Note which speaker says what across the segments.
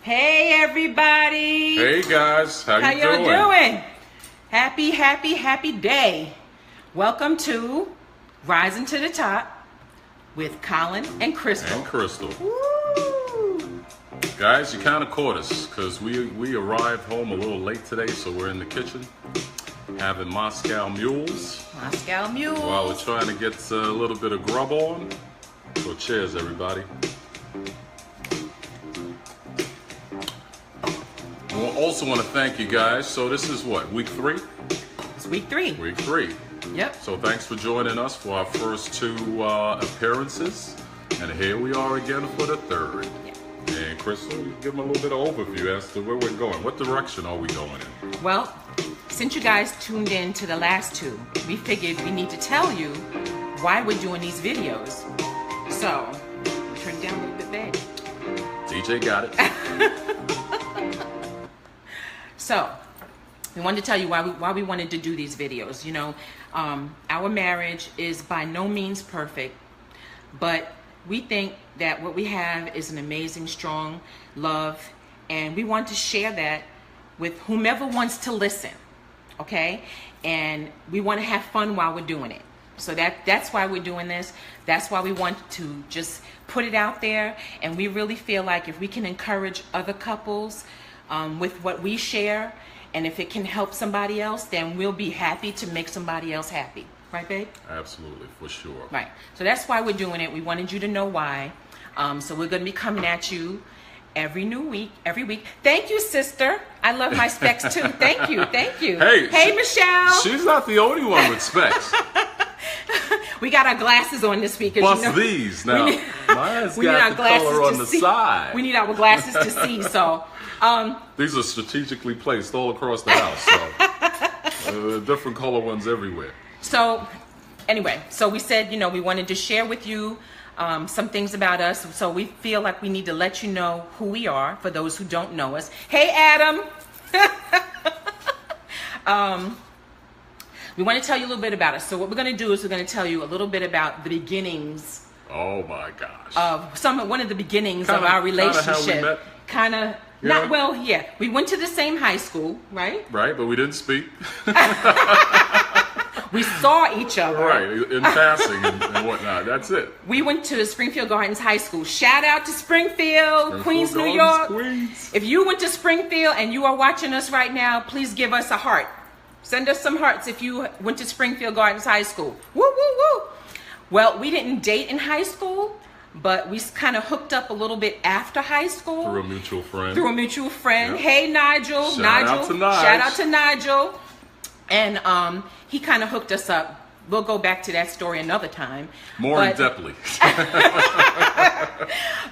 Speaker 1: Hey everybody!
Speaker 2: Hey guys, how you
Speaker 1: y'all
Speaker 2: doing?
Speaker 1: Happy day! Welcome to Rising to the Top with Colin and Crystal.
Speaker 2: And Crystal.
Speaker 1: Woo!
Speaker 2: Guys, you kind of caught us because we arrived home a little late today, so we're in the kitchen having Moscow mules
Speaker 1: Moscow Mules.
Speaker 2: while we're trying to get a little bit of grub on. So cheers, everybody. We also want to thank you guys. So this is what, week 3?
Speaker 1: It's week 3.
Speaker 2: Week 3.
Speaker 1: Yep.
Speaker 2: So thanks for joining us for our first 2 appearances. And here we are again for the 3rd.
Speaker 1: Yeah.
Speaker 2: And Crystal, give them a little bit of overview as to where we're going. What direction are we going in?
Speaker 1: Well, since you guys tuned in to the last 2, we figured we need to tell you why we're doing these videos. So, turn it down a little bit, babe.
Speaker 2: DJ got it.
Speaker 1: So, we wanted to tell you why we wanted to do these videos. You know, our marriage is by no means perfect, but we think that what we have is an amazing, strong love, and we want to share that with whomever wants to listen, okay? And we want to have fun while we're doing it. So that's why we're doing this. That's why we want to just put it out there, and we really feel like if we can encourage other couples with what we share, and if it can help somebody else, then we'll be happy to make somebody else happy. Right, babe?
Speaker 2: Absolutely, for sure.
Speaker 1: Right. So that's why we're doing it. We wanted you to know why. So we're going to be coming at you every week. Thank you, sister. I love my specs too. Thank you. Hey, Michelle.
Speaker 2: She's not the only one with specs.
Speaker 1: We got our glasses on this week.
Speaker 2: Plus these now. Mine's got the color on the side.
Speaker 1: We need our glasses to see. So
Speaker 2: these are strategically placed all across the house. So different color ones everywhere.
Speaker 1: So anyway, so we said, you know, we wanted to share with you some things about us. So we feel like we need to let you know who we are for those who don't know us. Hey, Adam. We want to tell you a little bit about us. So what we're going to do is we're going to tell you a little bit about the beginnings.
Speaker 2: Oh my gosh.
Speaker 1: Of one of the beginnings of our relationship.
Speaker 2: Kind of.
Speaker 1: Not well, yeah. We went to the same high school, right?
Speaker 2: Right, but we didn't speak.
Speaker 1: We saw each other.
Speaker 2: Right, in passing and whatnot. That's it.
Speaker 1: We went to Springfield Gardens High School. Shout out to Springfield, Queens, New York.
Speaker 2: Queens.
Speaker 1: If you went to Springfield and you are watching us right now, please give us a heart. Send us some hearts if you went to Springfield Gardens High School. Woo, woo, woo. Well, we didn't date in high school, but we kind of hooked up a little bit after high school.
Speaker 2: Through a mutual friend.
Speaker 1: Yep. Hey, Nigel.
Speaker 2: Shout out to
Speaker 1: Nigel. And he kind of hooked us up. We'll go back to that story another time.
Speaker 2: More in-depthly.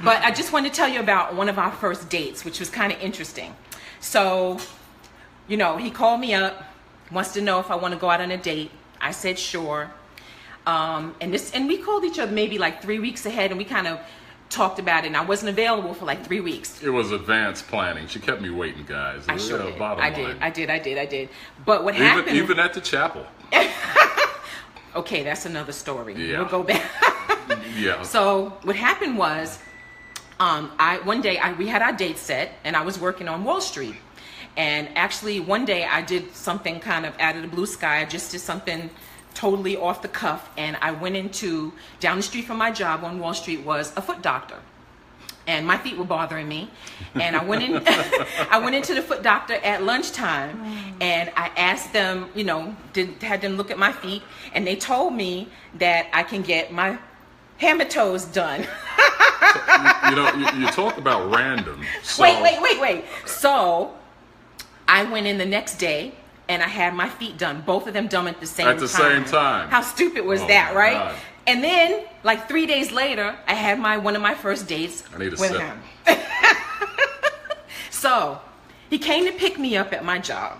Speaker 1: But I just wanted to tell you about one of our first dates, which was kind of interesting. So, you know, he called me up, wants to know if I want to go out on a date. I said sure. And we called each other maybe like 3 weeks ahead, and we kind of talked about it, and I wasn't available for like 3 weeks.
Speaker 2: It was advanced planning. She kept me waiting, guys.
Speaker 1: I sure did.
Speaker 2: I
Speaker 1: did. But what happened?
Speaker 2: Even at the chapel.
Speaker 1: Okay, that's another story.
Speaker 2: Yeah.
Speaker 1: We'll go back.
Speaker 2: Yeah.
Speaker 1: So what happened was, one day we had our date set, and I was working on Wall Street, and actually one day I did something kind of out of the blue sky. I just did something totally off the cuff, and I went into, down the street from my job on Wall Street was a foot doctor, and my feet were bothering me, and I went into the foot doctor at lunchtime, and I asked them, you know, had them look at my feet, and they told me that I can get my hammer toes done.
Speaker 2: You know, you talk about random. So...
Speaker 1: Wait. So I went in the next day, and I had my feet done, both of them done at the same time.
Speaker 2: At the same time.
Speaker 1: How stupid was that, right?
Speaker 2: God.
Speaker 1: And then, like 3 days later, I had one of my first dates with him. So, he came to pick me up at my job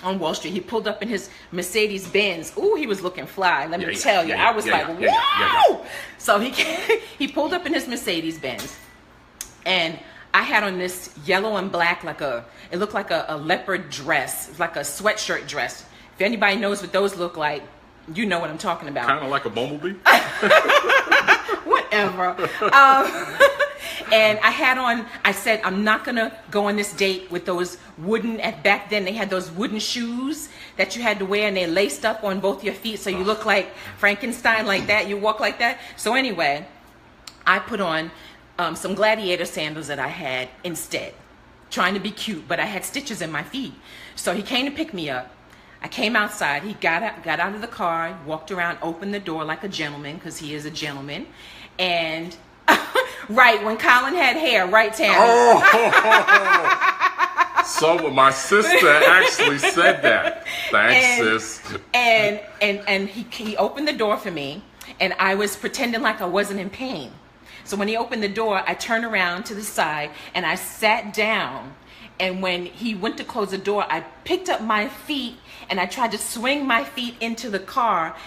Speaker 1: on Wall Street. He pulled up in his Mercedes Benz. Ooh, he was looking fly. Let me tell you, I was like, wow! So he pulled up in his Mercedes Benz, and I had on this yellow and black, it looked like a leopard dress, like a sweatshirt dress. If anybody knows what those look like, you know what I'm talking about.
Speaker 2: Kind of like a bumblebee.
Speaker 1: Whatever. And I said, I'm not going to go on this date with those back then they had those wooden shoes that you had to wear, and they laced up on both your feet so you look like Frankenstein like that. You walk like that. So anyway, I put on some gladiator sandals that I had instead, trying to be cute, but I had stitches in my feet. So he came to pick me up. I came outside. He got out of the car, walked around, opened the door like a gentleman, because he is a gentleman. And right when Colin had hair, right, Tammy?
Speaker 2: Oh, so my sister actually said that. Thanks, sis.
Speaker 1: And he opened the door for me, and I was pretending like I wasn't in pain. So when he opened the door, I turned around to the side and I sat down. And when he went to close the door, I picked up my feet and I tried to swing my feet into the car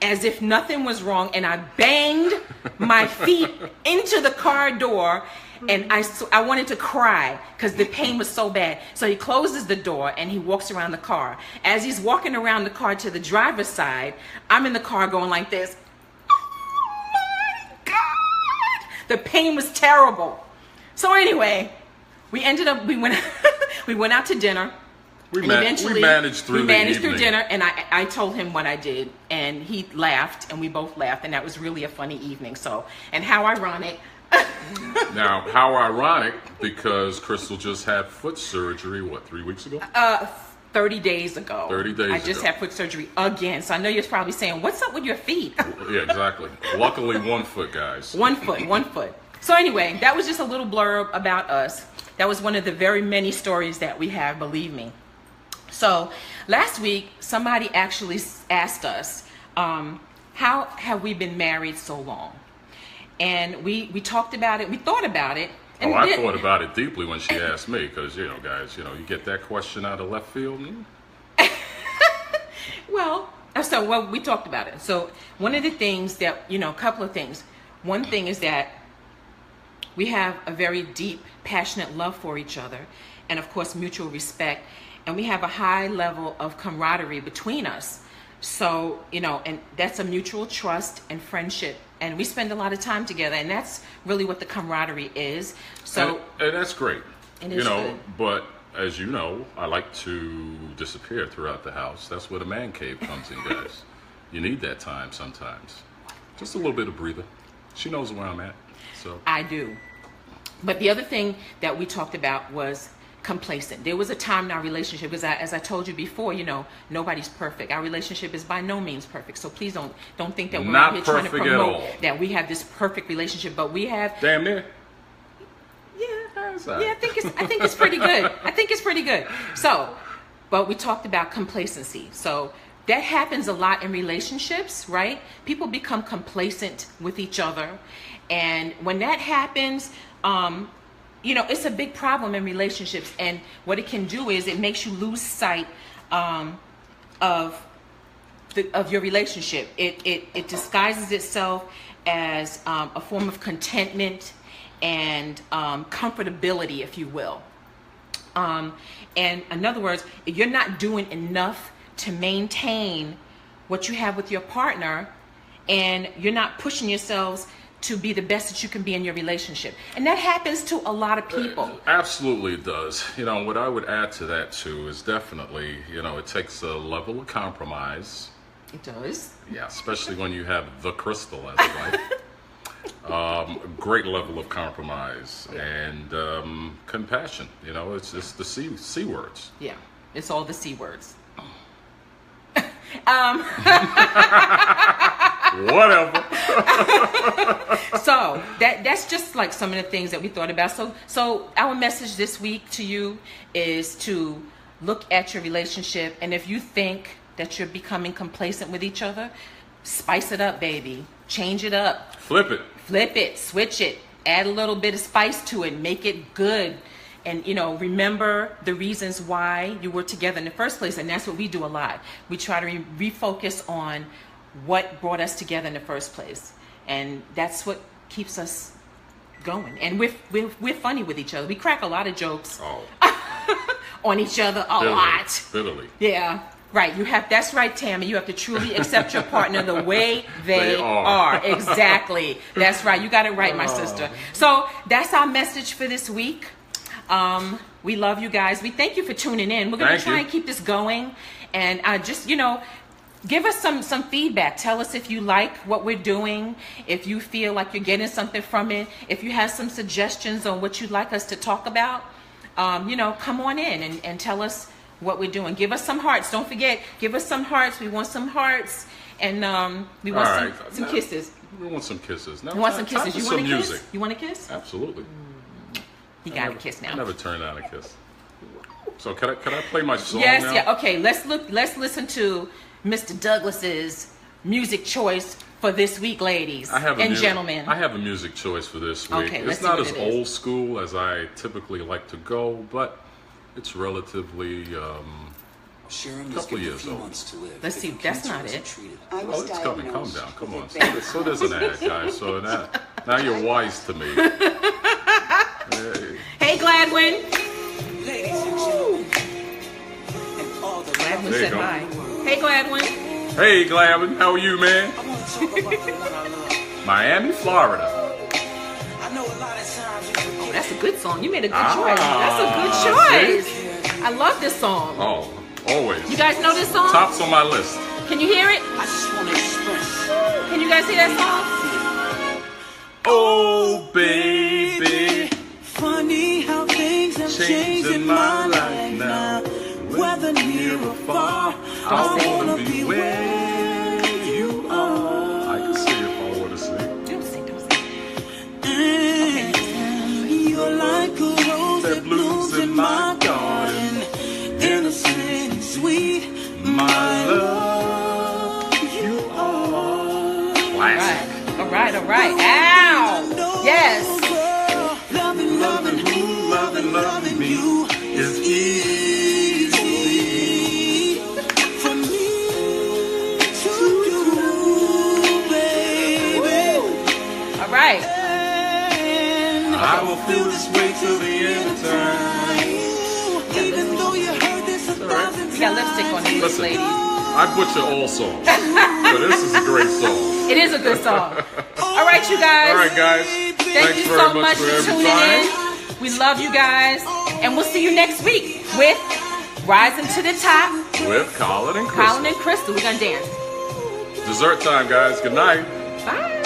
Speaker 1: as if nothing was wrong. And I banged my feet into the car door. And I wanted to cry because the pain was so bad. So he closes the door and he walks around the car. As he's walking around the car to the driver's side, I'm in the car going like this. The pain was terrible. So anyway, we went out to dinner.
Speaker 2: We managed through
Speaker 1: dinner, and I told him what I did, and he laughed, and we both laughed, and that was really a funny evening. So, and how ironic.
Speaker 2: Now, how ironic, because Crystal just had foot surgery, 3 weeks ago?
Speaker 1: 30 days ago.
Speaker 2: 30 days ago.
Speaker 1: I just had foot surgery again. So I know you're probably saying, what's up with your feet?
Speaker 2: Yeah, exactly. Luckily, 1 foot, guys.
Speaker 1: 1 foot. So anyway, that was just a little blurb about us. That was one of the very many stories that we have, believe me. So last week, somebody actually asked us, how have we been married so long? And we talked about it. We thought about it.
Speaker 2: And I thought about it deeply when she asked me, because, guys, you get that question out of left field.
Speaker 1: Well, we talked about it. So one of the things that, a couple of things. One thing is that we have a very deep, passionate love for each other, and of course, mutual respect. And we have a high level of camaraderie between us. So, and that's a mutual trust and friendship. And we spend a lot of time together, and that's really what the camaraderie is. So,
Speaker 2: and that's great.
Speaker 1: It is good.
Speaker 2: But as you know, I like to disappear throughout the house. That's where the man cave comes in, guys. You need that time sometimes. Just a little bit of breather. She knows where I'm at. So
Speaker 1: I do. But the other thing that we talked about was complacent. There was a time in our relationship, because as I told you before, nobody's perfect. Our relationship is by no means perfect. So please don't think that we're out here trying to promote that we have this perfect relationship. But we have
Speaker 2: damn near.
Speaker 1: Yeah, I think it's pretty good. I think it's pretty good. So, but we talked about complacency. So that happens a lot in relationships, right? People become complacent with each other, and when that happens, it's a big problem in relationships. And what it can do is it makes you lose sight of your relationship. It disguises itself as a form of contentment and comfortability, if you will. And in other words, if you're not doing enough to maintain what you have with your partner, and you're not pushing yourselves to be the best that you can be in your relationship. And that happens to a lot of people.
Speaker 2: Absolutely it does. What I would add to that too is definitely, it takes a level of compromise.
Speaker 1: It does.
Speaker 2: Yeah, especially when you have the Crystal as a wife. Great level of compromise and compassion. It's the C words.
Speaker 1: Yeah, it's all the C words.
Speaker 2: Whatever.
Speaker 1: So that's just like some of the things that we thought about. So our message this week to you is to look at your relationship, and if you think that you're becoming complacent with each other, spice it up, baby. Change it up.
Speaker 2: Flip it.
Speaker 1: Switch it. Add a little bit of spice to it. Make it good. And, remember the reasons why you were together in the first place. And that's what we do a lot. We try to refocus on what brought us together in the first place. And that's what keeps us going. And we're funny with each other. We crack a lot of jokes on each other a lot.
Speaker 2: Literally.
Speaker 1: Yeah. Right, you have. That's right, Tammy. You have to truly accept your partner the way they are. Exactly. That's right. You got it right, my sister. So that's our message for this week. We love you guys. We thank you for tuning in. We're gonna try and keep this going, and just give us some feedback. Tell us if you like what we're doing, if you feel like you're getting something from it, if you have some suggestions on what you'd like us to talk about. Come on in and tell us what we're doing. Give us some hearts. Don't forget, give us some hearts. We want some hearts, and we want some kisses.
Speaker 2: We want some kisses. Now,
Speaker 1: we want some kisses. You want a kiss?
Speaker 2: Music.
Speaker 1: You want a kiss?
Speaker 2: Absolutely.
Speaker 1: You got a kiss now.
Speaker 2: I never turn down a kiss. So can I play my song
Speaker 1: yes,
Speaker 2: now?
Speaker 1: Yeah. Okay. Let's listen to Mr. Douglas's music choice for this week, ladies and gentlemen.
Speaker 2: I have a music choice for this week.
Speaker 1: Okay,
Speaker 2: it's not as old school as I typically like to go, but it's relatively couple years old.
Speaker 1: Let's see. That's not it.
Speaker 2: Oh, it's coming. Calm down. Come on. So there's an ad, guys. So now you're wise to me.
Speaker 1: Hey, Gladwin. Gladwin said hi. Hey, Gladwin.
Speaker 2: Hey, Gladwin. How are you, man? Miami, Florida.
Speaker 1: Oh, that's a good song. You made a good choice. That's a good choice. I love this song.
Speaker 2: Oh, always.
Speaker 1: You guys know this song?
Speaker 2: Tops on my list.
Speaker 1: Can you hear it? Can you guys hear that song?
Speaker 2: Oh, baby.
Speaker 3: Funny how things have changed in my life now. Whether near or far, I wanna be where you are.
Speaker 2: I can see if I want to sing.
Speaker 1: Don't sing.
Speaker 3: And you're like a rose that blooms in my garden, innocent and sweet, my love. You are.
Speaker 2: Classic.
Speaker 1: All right. Ow! Yes.
Speaker 3: Loving you is easy for me to do, baby.
Speaker 1: All right.
Speaker 3: And I will feel this way till the end of time. Even though you heard this 1,000 times.
Speaker 1: You got lipstick on your lips, ladies.
Speaker 2: I butcher all songs, but this is a great song.
Speaker 1: It is a good song. All right, you guys.
Speaker 2: All right, guys.
Speaker 1: Thank you so much for tuning in. We love you guys, and we'll see you next week with Rising to the Top
Speaker 2: with Colin and Crystal.
Speaker 1: We're gonna dance.
Speaker 2: Dessert time, guys. Good night.
Speaker 1: Bye.